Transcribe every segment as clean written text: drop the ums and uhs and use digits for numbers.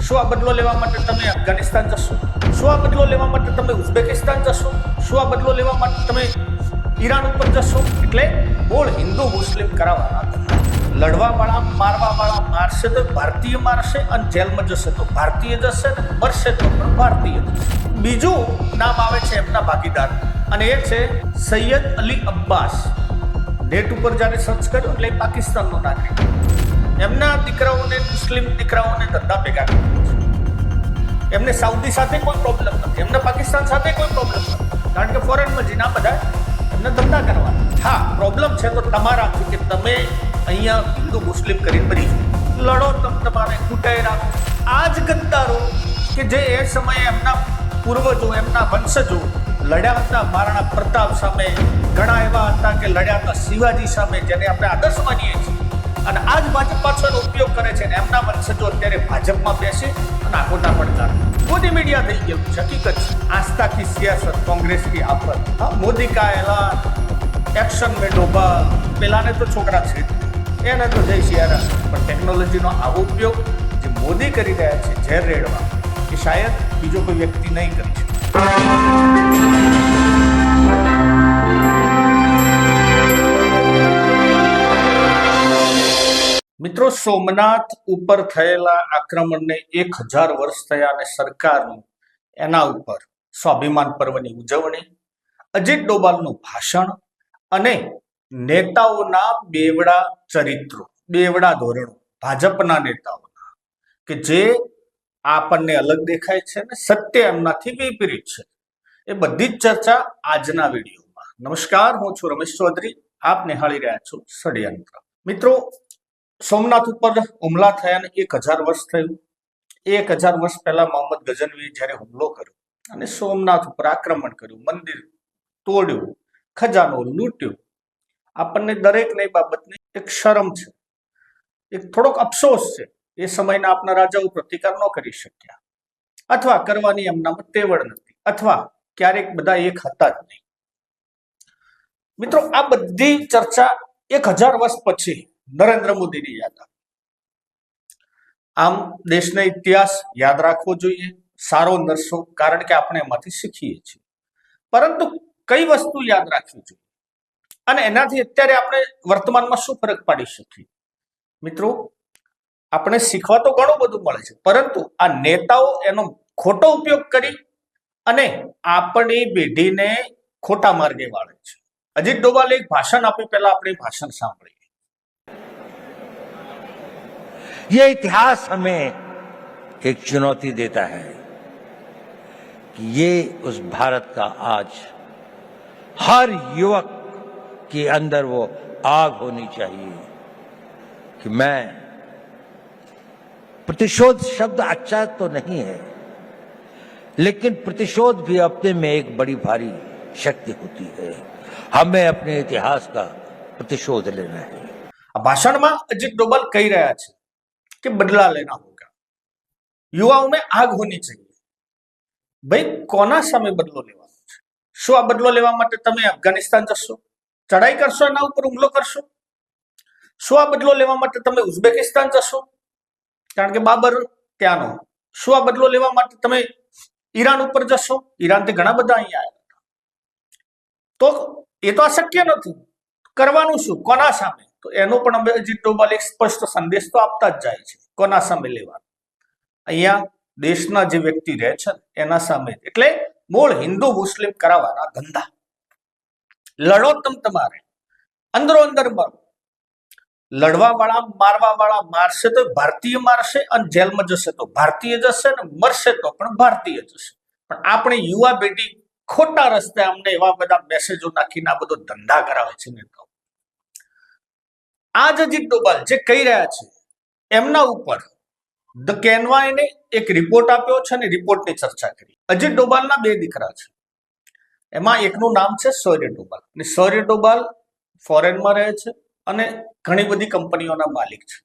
શું આ બદલો લેવા માટે તમે અફઘાનિસ્તાન જશો? શું આ બદલો લેવા માટે તમે ઉઝબેકિસ્તાન જશો? શું આ બદલો લેવા માટે તમે ઈરાન ઉપર જશો? એટલે મૂળ હિન્દુ મુસ્લિમ કરાવવાના લડવા વાળા મારવા વાળા મારશે તો ભારતીય મારશે અને જેલમાં જશે તો ભારતીય જશે ને મરશે તો પણ ભારતીય જશે. બીજું નામ આવે છે એમના ભાગીદાર અને એ છે સૈયદ અલી અબ્બાસ. નેટ ઉપર જ્યારે સર્ચ કર્યું એટલે પાકિસ્તાનનો નાગરિક. એમના દીકરાઓને મુસ્લિમ દીકરાઓને ધંધા ભેગા કરે છે. એમને સાઉદી સાથે કોઈ પ્રોબ્લેમ નથી, એમને પાકિસ્તાન સાથે કોઈ પ્રોબ્લેમ નથી, કારણ કે ફોરેનમાં જઈને આ બધા એમને ધંધા કરવા. હા, પ્રોબ્લેમ છે તો તમારાથી કે તમે અહીંયા હિન્દુ મુસ્લિમ કરીને બની લડો, તમારે ખૂટાઈ રાખો. આ જ ગદ્દારો કે જે એ સમયે એમના પૂર્વજો એમના વંશજો લડ્યા હતા મહારાણા પ્રતાપ સામે, ઘણા એવા હતા કે લડ્યા હતા શિવાજી સામે, જેને આપણે આદર્શ માનીએ છીએ, અને આ જ ભાજપ પાછો એનો ઉપયોગ કરે છે. એમના વંશજો અત્યારે ભાજપમાં બેસે અને આખોટા પડતા મોદી મીડિયા થઈ ગયું છે. હકીકત છે. આસ્થા કી સિયાસત કોંગ્રેસ કી આફત. હા, મોદી કા એલાન એક્શન में डूबा. પેલાને તો છોકરા છે એને તો જય સિયારામ. પણ ટેકનોલોજીનો આવો ઉપયોગ જે મોદી કરી રહ્યા છે ઝેર રેડવા, એ શાયદ બીજો કોઈ વ્યક્તિ નહીં કરી શકે. મિત્રો, સોમનાથ ઉપર થયેલા આક્રમણને 1000 વર્ષ થયા અને સરકારનું એના ઉપર સ્વાભિમાન પર્વની ઉજવણી, અજીત ડોભાલનું ભાષણ અને નેતાઓના બેવડા ચરિત્રો, બેવડા ધોરણો, ભાજપના નેતાઓના કે જે આપણને અલગ દેખાય છે ને સત્ય એમનાથી વિપરીત છે, એ બધી જ ચર્ચા આજના વિડીયોમાં. નમસ્કાર, હું છું રમેશ ચૌધરી. આપ નિહાળી રહ્યા છો ષડયંત્ર. મિત્રો, સોમનાથ ઉપર હુમલા થયાને 1000 વર્ષ થયું. 1000 વર્ષ પહેલા મોહમ્મદ ગઝનવીએ જ્યારે હુમલો કર્યો અને સોમનાથ ઉપર આક્રમણ કર્યું, મંદિર તોડ્યું, ખજાનો લૂંટ્યો, આપણને દરેકને બાબતની એક શરમ છે, એક થોડોક અફસોસ છે. એ સમયના આપના રાજાઓ પ્રતિકાર ન કરી શક્યા, અથવા કરવાની એમનામાં તેવડ નથી, અથવા ક્યારેક બધા એક હતા જ નહીં. મિત્રો, આ બધી ચર્ચા 1000 વર્ષ પછી નરેન્દ્ર મોદીની યાદ આવે. આમ દેશનો ઇતિહાસ યાદ રાખવો જોઈએ, સારો નરસો, કારણ કે આપણે એમાંથી શીખીએ છીએ. પરંતુ કઈ વસ્તુ યાદ રાખવી જોઈએ અને એનાથી અત્યારે આપણે વર્તમાનમાં શું ફરક પાડી શકીએ? મિત્રો, આપણે શીખવા તો ઘણું બધું મળે છે, પરંતુ આ નેતાઓ એનો ખોટો ઉપયોગ કરી અને આપણી પેઢીને ખોટા માર્ગે વાળે છે. અજીત ડોભાલે એક ભાષણ આપ્યું, પહેલા આપણે ભાષણ સાંભળીએ. ये इतिहास हमें एक चुनौती देता है कि ये उस भारत का आज हर युवक के अंदर वो आग होनी चाहिए कि मैं, प्रतिशोध शब्द अच्छा तो नहीं है, लेकिन प्रतिशोध भी अपने में एक बड़ी भारी शक्ति होती है. हमें अपने इतिहास का प्रतिशोध लेना है. આ ભાષણમાં અજીત ડોભાલ કહી રહ્યા છે कि बदला लेना होगा, युवाओं में आग होनी चाहिए. भाई, कोना सामे बदलो लेવાનો છે? શું આ બદલો લેવા માટે તમે અફઘાનિસ્તાન જશો, ચડાઈ કરશો, એના ઉપર હુમલો કરશો? શું આ બદલો લેવા માટે તમે ઉઝબેકિસ્તાન જશો, કારણ કે બાબર ત્યાંનો? શું આ બદલો લેવા માટે તમે ઈરાન ઉપર જશો? ઈરાનથી ઘણા બધા અહીંયા આવ્યા હતા. તો એ તો અશક્ય નથી. કરવાનું શું, કોના સામે? તો એનો પણ અમે અજીત ડોભાલ એક સ્પષ્ટ સંદેશ તો આપતા જ જાય છે. કોના સામે લેવાનું? અહીંયા દેશના જે વ્યક્તિ રહે છે એના સામે. એટલે મૂળ હિન્દુ મુસ્લિમ કરાવવાના ધંધા. લડો તમારે અંદરો અંદર મરો. લડવા વાળા મારવા વાળા મારશે તો ભારતીય મારશે અને જેલમાં જશે તો ભારતીય જશે ને મરશે તો પણ ભારતીય જશે. પણ આપણે યુવા પેઢી ખોટા રસ્તે અમને એવા બધા મેસેજો નાખીને આ બધો ધંધા કરાવે છે નેતાઓ. આજ અજીત ડોભાલ જે કહી રહ્યા છે એમના ઉપર ધ કેનવાએ એક રિપોર્ટ આપ્યો છે અને રિપોર્ટની ચર્ચા કરી. અજીત ડોભાલના 2 દીકરા છે. એમાં એકનું નામ છે શૌર્ય ડોભાલ, અને શૌર્ય ડોભાલ ફોરેનમાં રહે છે અને ઘણી બધી કંપનીઓના માલિક છે.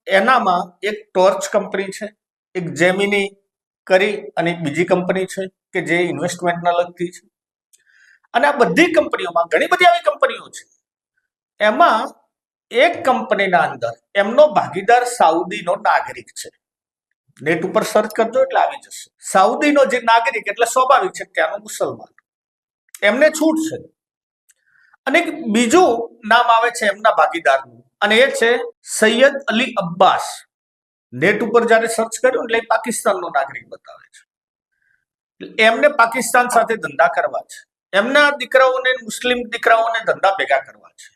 એનામાં એક ટોર્ચ કંપની છે, એક જેમિની કરી અને એક બીજી કંપની છે કે જે ઇન્વેસ્ટમેન્ટના લગતી છે. અને આ બધી કંપનીઓમાં ઘણી બધી આવી કંપનીઓ છે. એમાં એક કંપનીના અંદર એમનો ભાગીદાર સાઉદીનો નાગરિક છે. નેટ ઉપર સર્ચ કરજો એટલે આવી જશે. સાઉદીનો જે નાગરિક એટલે સ્વાભાવિક છે ત્યાંનો મુસલમાન, એમને છૂટ છે. અને એક બીજું નામ આવે છે એમના ભાગીદારનું, અને એ છે સૈયદ અલી અબ્બાસ. નેટ ઉપર જયારે સર્ચ કર્યું એટલે પાકિસ્તાનનો નાગરિક બતાવે છે. એમને પાકિસ્તાન સાથે ધંધા કરવા છે, એમના દીકરાઓને મુસ્લિમ દીકરાઓને ધંધા ભેગા કરવા છે.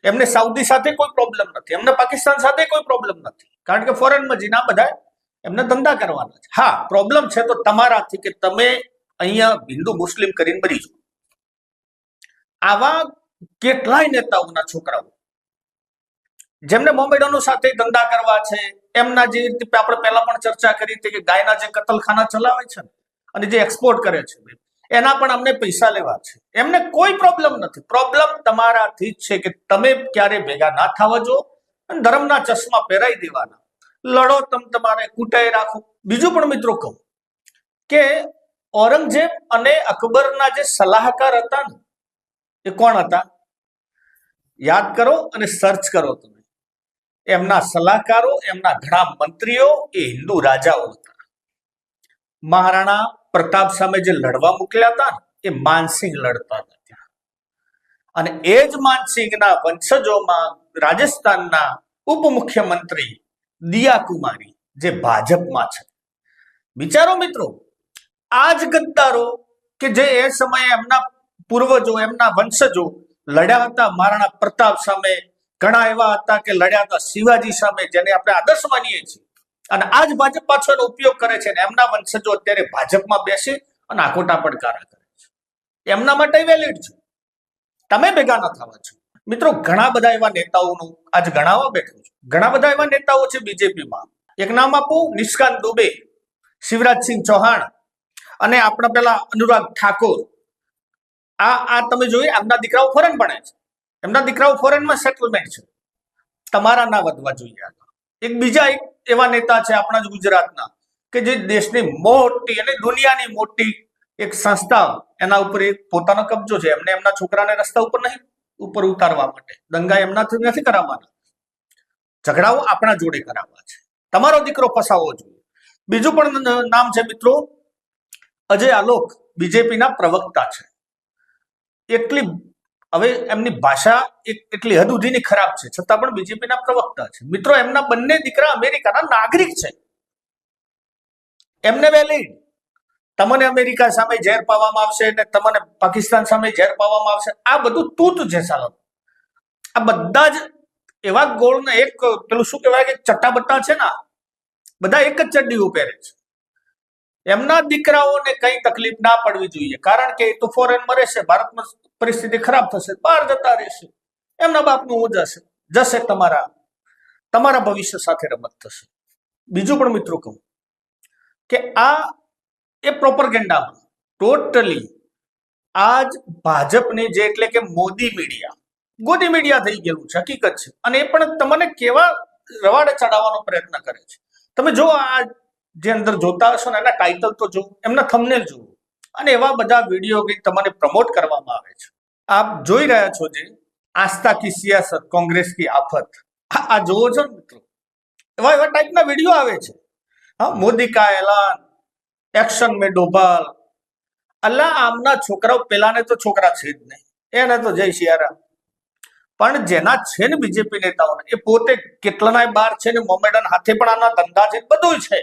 એમને સાઉદી સાથે કોઈ પ્રોબ્લેમ નથી, એમને પાકિસ્તાન સાથે કોઈ પ્રોબ્લેમ નથી, કારણ કે ફોરેનમાં જઈને બધા એમને ધંધા કરવાના છે. હા, પ્રોબ્લેમ છે તો તમારાથી કે તમે અહીંયા હિન્દુ મુસ્લિમ કરીને બની જાઓ. આવા કેટલાય નેતાઓના છોકરાઓ જેમને મોમેડનો સાથે ધંધા કરવા છે, એમના જે રીતે આપણે પહેલા પણ ચર્ચા કરી હતી કે ગાયના જે કતલખાના ચલાવે છે અને જે એક્સપોર્ટ કરે છે, એના પણ અમને પૈસા લેવા છે. એમને કોઈ પ્રોબ્લેમ નથી. પ્રોબ્લેમ તમારાથી જ છે કે તમે ક્યારે ભેગા ના થવા જો અને ધર્મના ચશ્મા પહેરાઈ દેવાના. લડો તમારે કૂટાઈ રાખો. બીજું પણ મિત્રો કહું કે ઔરંગઝેબ અને અકબરના જે સલાહકાર હતા ને, એ કોણ હતા? યાદ કરો અને સર્ચ કરો તમે. એમના સલાહકારો, એમના ઘણા મંત્રીઓ એ હિન્દુ રાજાઓ હતા. મહારાણા પ્રતાપ સામે જે લડવા મોકલ્યા હતા ને, એ માનસિંહ લડતા હતા ત્યાં. અને એ જ માનસિંહના વંશજોમાં રાજસ્થાનના ઉપમુખ્યમંત્રી દિયા કુમારી જે ભાજપમાં છે. વિચારો મિત્રો, આ જ ગદ્દારો કે જે એ સમયે એમના પૂર્વજો, એમના વંશજો લડ્યા હતા મહારાણા પ્રતાપ સામે, ઘણા એવા હતા કે લડ્યા હતા શિવાજી સામે, જેને આપણે આદર્શ માનીએ છીએ. અને આ જ ભાજપ પાછો એનો ઉપયોગ કરે છે ને એમના વંશજો અત્યારે ભાજપમાં બેસી અને આખોટા પડકારા કરે છે. એમના માટે વેલિડ છે. તમે ભેગા ન થવા છો. મિત્રો, ઘણા બધા એવા નેતાઓનું આજ ગણાવવા બેઠું છું. ઘણા બધા એવા નેતાઓ છે બીજેપીમાં. એક નામ આપું, નિષ્કાંત દુબે, શિવરાજસિંહ ચૌહાણ અને આપણા પેલા અનુરાગ ઠાકોર. આ તમે જોઈ, એમના દીકરાઓ ફોરેન ભણે છે, એમના દીકરાઓ ફોરેનમાં સેટલમેન્ટ છે. તમારા ના વધવા જોઈએ. એક બીજા એક એવા નેતા છે આપણા જ ગુજરાતના કે જે દેશની મોટી અને દુનિયાની મોટી એક સંસ્થા, એના ઉપર એક પોતાનો કબજો છે. એમને એમના છોકરાને રસ્તા ઉપર નહીં ઉપર ઉતારવા માટે દંગા એમનાથી નથી કરાવવાના, ઝઘડાઓ આપણા જોડે કરાવવા છે. તમારો દીકરો ફસાવવો જોઈએ. બીજું પણ નામ છે મિત્રો, અજય આલોક, બીજેપીના પ્રવક્તા છે. એટલી હવે એમની ભાષા એટલી હદ સુધીની ખરાબ છે, છતાં પણ બીજેપીના પ્રવક્તા છે. મિત્રો, એમના બંને દીકરા અમેરિકાના નાગરિક છે. એમને વેલિડ. તમને અમેરિકા સામે ઝેર પાવામાં આવશે ને તમને પાકિસ્તાન સામે ઝેર પાવામાં આવશે. આ બધું તૂત છે સાહેબ. આ બધા જ એવા ગોળને એક પેલું શું કહેવાય કે ચટ્ટાબટ્ટા છે ને, બધા એક જ ચડ્ડીઓ પહેરે છે. એમના દીકરાઓને કઈ તકલીફ ના પડવી જોઈએ, કારણ કે એ તો ફોરેનમાં રહેશે, ભારતમાં પરિસ્થિતિ ખરાબ થશે, બહાર જતા રહેશે, એમના બાપનું હું જશે, તમારા ભવિષ્ય સાથે રમત થશે. બીજું પણ મિત્રો કહું કે આ એ પ્રોપરગેન્ડામાં ટોટલી આજ ભાજપની જે એટલે કે મોદી મીડિયા થઈ ગયેલું છે, હકીકત છે. અને એ પણ તમને કેવા રવાડે ચડાવવાનો પ્રયત્ન કરે છે. તમે જો આ જે અંદર જોતા હશો ને એના ટાઇટલ તો જો, એમના થંબનેલ જુઓ, અને એવા બધા વિડીયો કે તમને પ્રમોટ કરવામાં આવે છે. આપ જોઈ રહ્યા છો જે આસ્થા કી સિયાસત, કોંગ્રેસ કી આફત, આ જોવો છો ને મિત્રો, એવા ટાઈપના વિડીયો આવે છે. હા, મોદી કા એલાન, એક્શન में डोभाल. અલ્લા, આમના છોકરાઓ, પેલાને તો છોકરા છે જ નહીં, એને તો જય સિયારામ. પણ જેના છે ને બીજેપી નેતાઓને, એ પોતે કેટલાના બાર છે ને મોમેડન હાથે પણ આના ધંધા છે, બધું છે.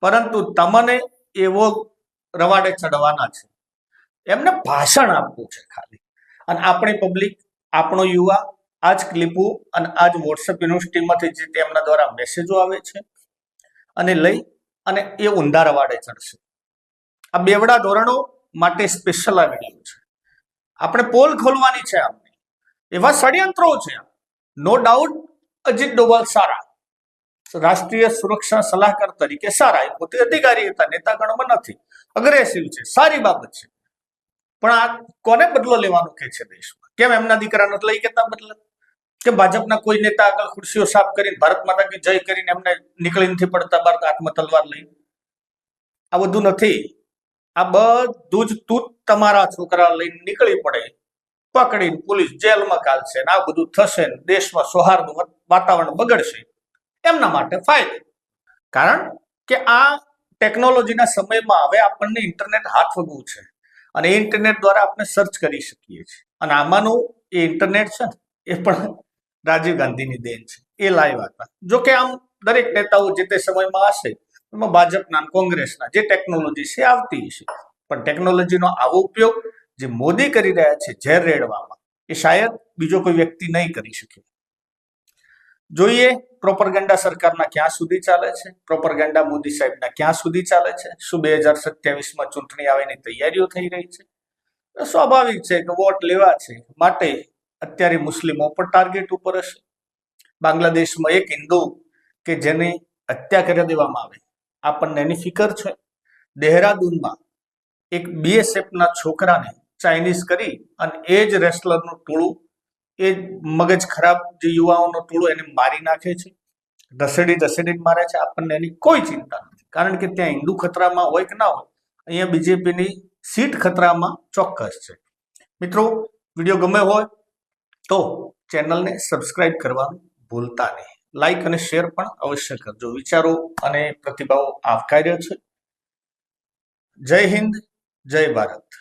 પરંતુ તમને એવો રવાડે ચડવાના છે, એમને ભાષણ આપવું છે ખાલી. અને આપણી પબ્લિક, આપણો યુવા આજ ક્લિપો અને આજ વોટ્સએપ યુનિવર્સિટીમાંથી જે તેમના દ્વારા મેસેજો આવે છે અને લઈ અને એ ઊંધા રવાડે ચડશે. આ બેવડા ધોરણો માટે સ્પેશિયલ આ વિડીયો છે. આપણે પોલ ખોલવાની છે. આપણે એવા ષડયંત્રો છે. નો ડાઉટ અજીત ડોભાલ સારા, રાષ્ટ્રીય સુરક્ષા સલાહકાર તરીકે સારા, એ પોતે અધિકારી હતા, નેતાગણમાં નથી, અગ્રેસિવ છે, સારી બાબત છે. પણ આ કોને બદલો લેવાનું કે છે દેશમાં? કેમ એમના દીકરા નથી લઈ કેતા બદલે? કે ભાજપના કોઈ નેતા આગળ ખુરશીઓ સાફ કરીને ભારત માતા કી જય કરીને એમને નીકળી નથી પડતા બહાર હાથમાં તલવાર લઈ? આ બધું નથી. આ બધું જ તૂત તમારા છોકરા લઈને નીકળી પડે, પકડીને પોલીસ જેલમાં કાઢશે, આ બધું થશે, દેશમાં સૌહાર્દનું વાતાવરણ બગડશે. એમના માટે ફાયદો. કારણ કે આ ટેકનોલોજીના સમયમાં હવે આપણને ઇન્ટરનેટ હાથ વગવું છે અને એ ઇન્ટરનેટ દ્વારા આપણે સર્ચ કરી શકીએ છીએ અને આમાંનું એ ઇન્ટરનેટ છે ને એ પણ રાજીવ ગાંધીની દેન છે. એ લાઈવ હતા. જો કે આમ દરેક નેતાઓ જે તે સમયમાં હશે એમાં ભાજપના કોંગ્રેસના જે ટેકનોલોજી છે આવતી હશે, પણ ટેકનોલોજીનો આવો ઉપયોગ જે મોદી કરી રહ્યા છે ઝેર રેડવામાં, એ શાયદ બીજો કોઈ વ્યક્તિ નહીં કરી શકે. જોઈએ પ્રોપરગેન્ડા સરકારના ક્યાં સુધી ચાલે છે, પ્રોપરગેન્ડા મોદી સાહેબના ક્યાં સુધી ચાલે છે. શું 2027માં ચૂંટણી આવવાની તૈયારીઓ થઈ રહી છે? સ્વાભાવિક છે કે વોટ લેવા છે માટે અત્યારે મુસ્લિમો પણ ટાર્ગેટ ઉપર હશે. બાંગ્લાદેશમાં એક હિન્દુ કે જેની હત્યા કરી દેવામાં આવે, આપણને એની ફિકર છે. દહેરાદૂનમાં એક BSFના છોકરાને ચાઇનીઝ કરી અને એ જ રેસલરનું ટોળું, એ મગજ ખરાબ જે યુવાઓનું ટોળું એને મારી નાખે છે, ઘસેડી મારે છે. આપણને એની કોઈ ચિંતા નથી, કારણ કે ત્યાં હિન્દુ ખતરામાં હોય કે ના હોય, અહીંયા બીજેપીની સીટ ખતરામાં ચોક્કસ છે. મિત્રો, વિડીયો ગમે હોય તો ચેનલને સબસ્ક્રાઇબ કરવાનું ભૂલતા નહીં. લાઈક અને શેર પણ અવશ્ય કરજો. વિચારો અને પ્રતિભાવો આવકાર્ય છે. જય હિન્દ, જય ભારત.